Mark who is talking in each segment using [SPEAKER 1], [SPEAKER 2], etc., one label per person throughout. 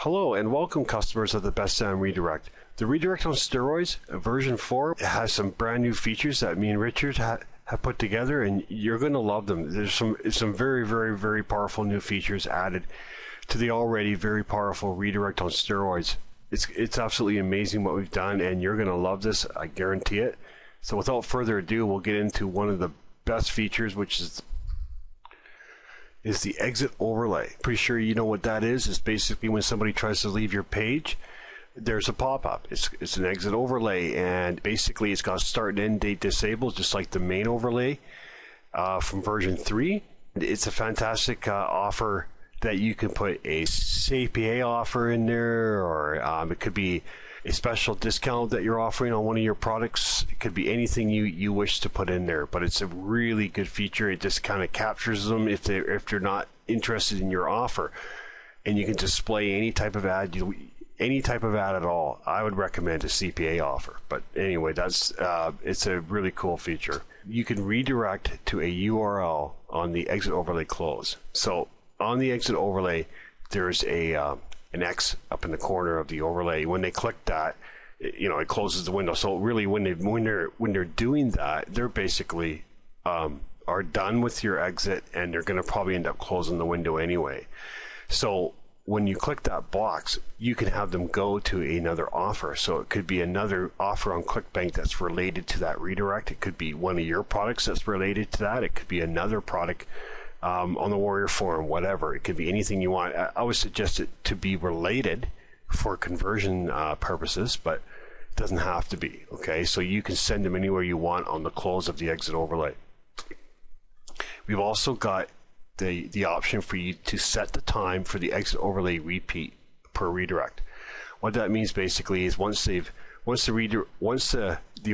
[SPEAKER 1] Hello and welcome customers of the Best Sound Redirect. The Redirect on Steroids, version 4, has some brand new features that me and Richard have put together, and you're going to love them. There's some very, very, very powerful new features added to the already very powerful Redirect on Steroids. It's absolutely amazing what we've done, and you're going to love this, I guarantee it. So without further ado, we'll get into one of the best features, which is the exit overlay. Pretty sure you know what that is. It's basically when somebody tries to leave your page, there's a pop-up. It's an exit overlay, and basically it's got start and end date disabled, just like the main overlay from version 3. It's a fantastic offer that you can put a CPA offer in there, or it could be a special discount that you're offering on one of your products. It could be anything you wish to put in there, but it's a really good feature. It just kind of captures them if they're not interested in your offer, and you can display any type of ad, at all. I would recommend a CPA offer, but anyway, that's it's a really cool feature. You can redirect to a URL on the exit overlay close. So on the exit overlay, there's an X up in the corner of the overlay. When they click that, it closes the window. So really, when they're doing that, they're basically are done with your exit, and they're going to probably end up closing the window anyway. So when you click that box, you can have them go to another offer. So it could be another offer on ClickBank that's related to that redirect. It could be one of your products that's related to that. It could be another product on the Warrior Forum, whatever. It could be anything you want. I would suggest it to be related for conversion purposes, but it doesn't have to be. Okay, so you can send them anywhere you want on the close of the exit overlay. We've also got the option for you to set the time for the exit overlay repeat per redirect. What that means basically is once the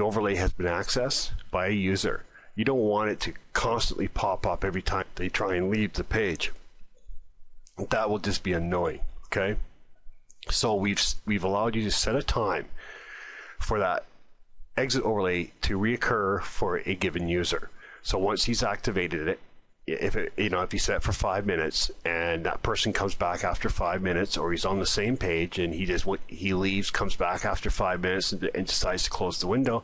[SPEAKER 1] overlay has been accessed by a user, you don't want it to constantly pop up every time they try and leave the page. That will just be annoying. Okay, so we've allowed you to set a time for that exit overlay to reoccur for a given user. So once he's activated it, if you set it for 5 minutes and that person comes back after 5 minutes, or he's on the same page and he leaves, comes back after 5 minutes and decides to close the window,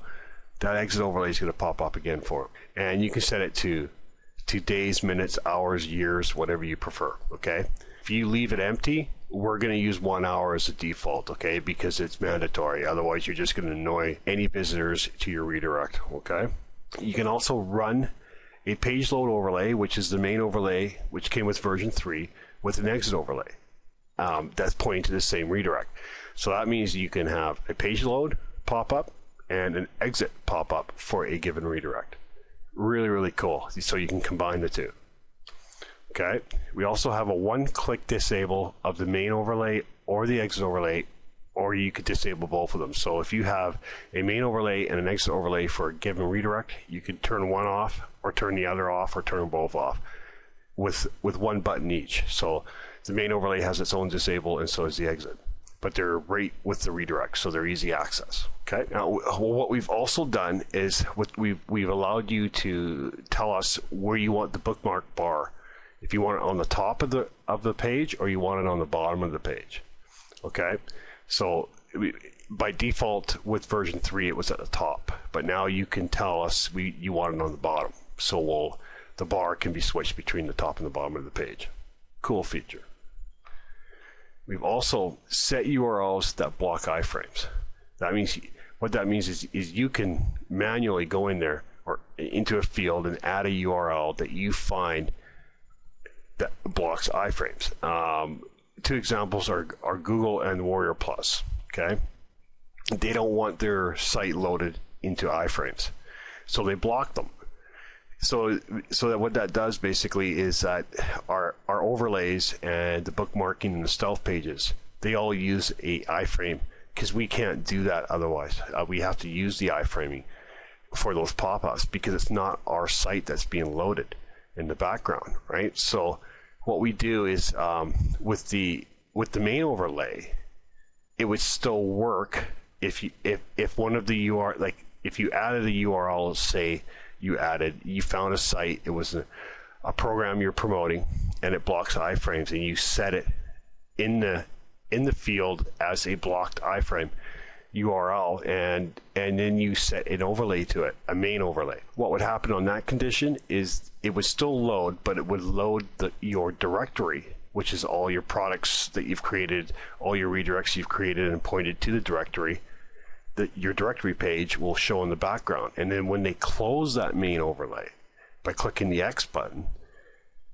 [SPEAKER 1] that exit overlay is going to pop up again for him. And you can set it to days, minutes, hours, years, whatever you prefer. Okay, if you leave it empty, we're going to use 1 hour as a default, okay, because it's mandatory. Otherwise, you're just going to annoy any visitors to your redirect. Okay, you can also run a page load overlay, which is the main overlay, which came with version 3, with an exit overlay that's pointing to the same redirect. So that means you can have a page load pop up and an exit pop up for a given redirect. Really, really cool. So you can combine the two. Okay. We also have a one-click disable of the main overlay or the exit overlay, or you could disable both of them. So if you have a main overlay and an exit overlay for a given redirect, you can turn one off, or turn the other off, or turn them both off with one button each. So the main overlay has its own disable, and so is the exit. But they're right with the redirect, so they're easy access. Okay. Now, what we've also done is we've allowed you to tell us where you want the bookmark bar. If you want it on the top of the page, or you want it on the bottom of the page. Okay. So by default with version 3, it was at the top, but now you can tell us you want it on the bottom. So the bar can be switched between the top and the bottom of the page. Cool feature. We've also set URLs that block iframes. What that means is you can manually go in there or into a field and add a URL that you find that blocks iframes. 2 examples are Google and Warrior Plus. Okay, they don't want their site loaded into iframes, so they block them. So that what that does basically is that our overlays and the bookmarking and the stealth pages, they all use a iframe, because we can't do that otherwise. We have to use the iframing for those pop-ups, because it's not our site that's being loaded in the background, right? So what we do is with the main overlay, it would still work if one of the URL, like if you added a URL, say you found a site, it was a program you're promoting, and it blocks iframes, and you set it in the in the field as a blocked iframe URL, and then you set an overlay to it, a main overlay. What would happen on that condition is it would still load, but it would load your directory, which is all your products that you've created, all your redirects you've created and pointed to the directory. Your directory page will show in the background, and then when they close that main overlay by clicking the X button,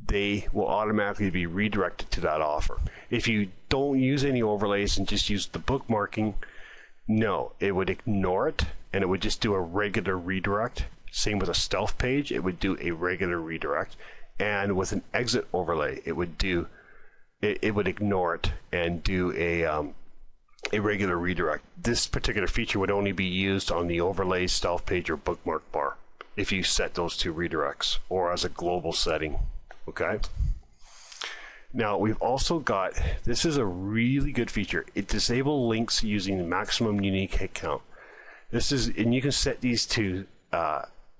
[SPEAKER 1] they will automatically be redirected to that offer. If you don't use any overlays and just use the bookmarking, no, it would ignore it and it would just do a regular redirect. Same with a stealth page, it would do a regular redirect, and with an exit overlay, it would ignore it and do a regular redirect. This particular feature would only be used on the overlay, stealth page, or bookmark bar if you set those two redirects, or as a global setting. Okay. Now we've also got, this is a really good feature. It disables links using the maximum unique hit count. This is, and you can set these to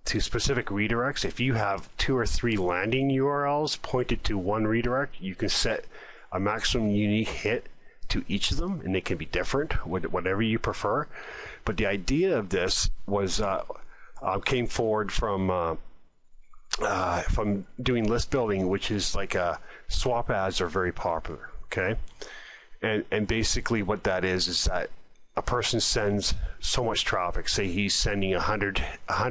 [SPEAKER 1] specific redirects. If you have 2 or 3 landing URLs pointed to one redirect, you can set a maximum unique hit to each of them, and they can be different, whatever you prefer. But the idea of this was came forward from doing list building, which is like swap ads are very popular. Okay, and basically what that is that a person sends so much traffic. Say he's sending 100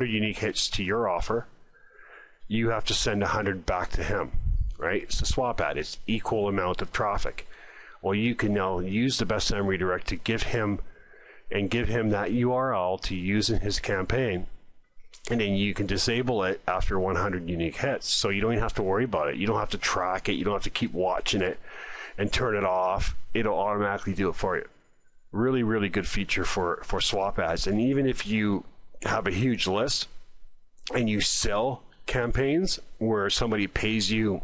[SPEAKER 1] unique hits to your offer, you have to send 100 back to him, right? It's a swap ad. It's equal amount of traffic. Well, you can now use the best time redirect to give him that URL to use in his campaign, and then you can disable it after 100 unique hits. So you don't even have to worry about it. You don't have to track it. You don't have to keep watching it and turn it off. It'll automatically do it for you. Really, really good feature for swap ads. And even if you have a huge list and you sell campaigns where somebody pays you,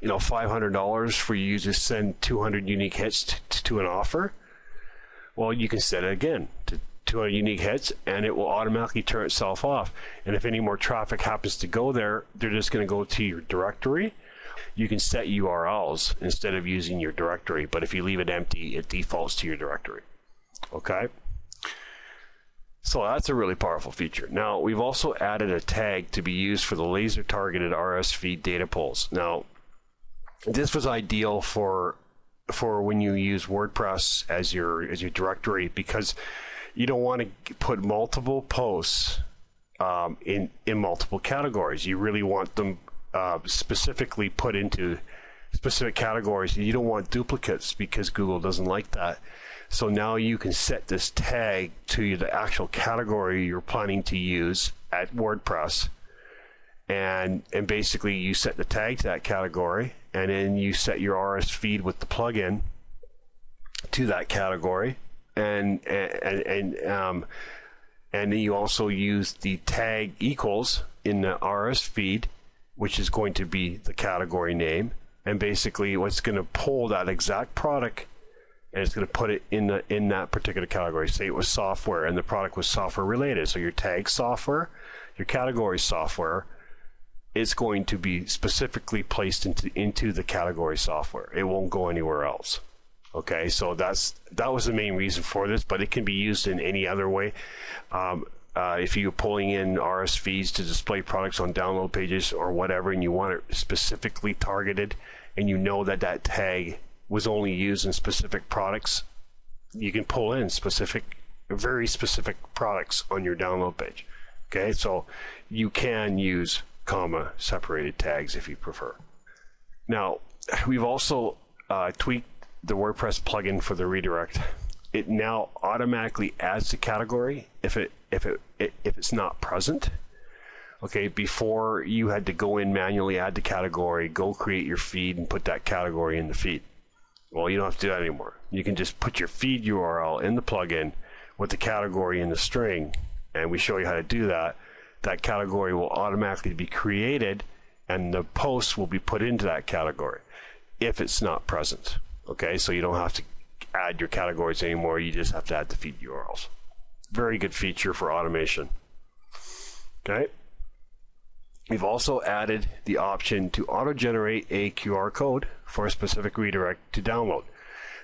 [SPEAKER 1] $500 for you to send 200 unique hits to an offer, well, you can set it again to 200 unique hits, and it will automatically turn itself off. And if any more traffic happens to go there, they're just going to go to your directory. You can set URLs instead of using your directory, but if you leave it empty, it defaults to your directory. Okay? So that's a really powerful feature. Now, we've also added a tag to be used for the laser-targeted RS feed data polls. Now, this was ideal for when you use WordPress as your directory, because you don't want to put multiple posts in multiple categories. You really want them specifically put into specific categories. You don't want duplicates because Google doesn't like that. So now you can set this tag to the actual category you're planning to use at WordPress, and basically you set the tag to that category, and then you set your RS feed with the plugin to that category, and then you also use the tag equals in the RS feed, which is going to be the category name, and basically what's going to pull that exact product and it's going to put it in that particular category. Say it was software and the product was software related, so your tag software, your category software, it's going to be specifically placed into the category software. It won't go anywhere else. Okay, so that was the main reason for this, but it can be used in any other way. If you're pulling in RS feeds to display products on download pages or whatever, and you want it specifically targeted, and you know that tag was only used in specific products, you can pull in very specific products on your download page. Okay, so you can use comma separated tags if you prefer. Now, we've also tweaked the WordPress plugin for the redirect. It now automatically adds the category if it's not present. Okay, before you had to go in manually, add the category, go create your feed, and put that category in the feed. Well, you don't have to do that anymore. You can just put your feed URL in the plugin with the category in the string, and we show you how to do that. That category will automatically be created, and the post will be put into that category if it's not present. Okay, so you don't have to add your categories anymore. You just have to add the feed URLs. Very good feature for automation. Okay. We've also added the option to auto-generate a QR code for a specific redirect to download.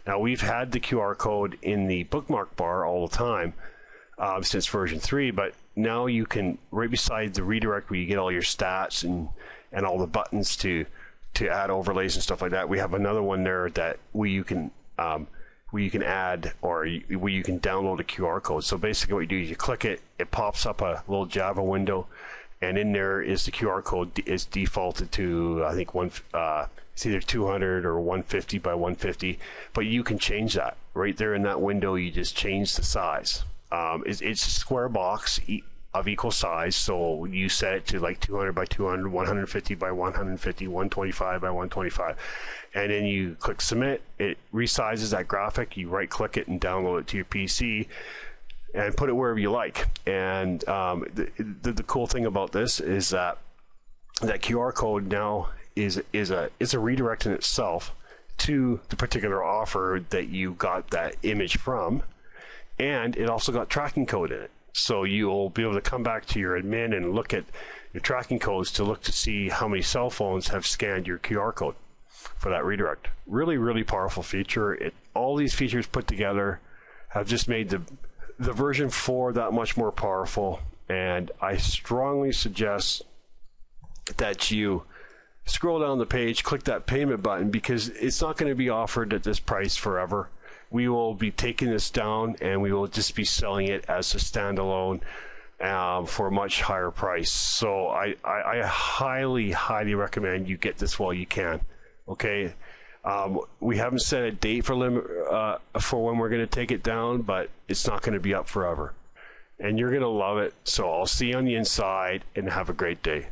[SPEAKER 1] Now, we've had the QR code in the bookmark bar all the time since version 3, but now you can, right beside the redirect where you get all your stats and all the buttons to add overlays and stuff like that, we have another one there that where you can add, or where you can download a QR code. So basically what you do is you click it, it pops up a little Java window, and in there is the QR code is defaulted to, I think, it's either 200 or 150 by 150, but you can change that. Right there in that window, you just change the size. It's a square box of equal size, so you set it to like 200 by 200, 150 by 150, 125 by 125, and then you click submit. It resizes that graphic. You right click it and download it to your PC and put it wherever you like. And the cool thing about this is that QR code now is a redirect in itself to the particular offer that you got that image from, and it also got tracking code in it. So you'll be able to come back to your admin and look at your tracking codes to look to see how many cell phones have scanned your QR code for that redirect. Really, really powerful feature. All these features put together have just made the version 4 that much more powerful, and I strongly suggest that you scroll down the page, click that payment button, because it's not going to be offered at this price forever. We will be taking this down, and we will just be selling it as a standalone for a much higher price. So I highly, highly recommend you get this while you can. Okay, we haven't set a date for when we're going to take it down, but it's not going to be up forever, and you're going to love it. So I'll see you on the inside, and have a great day.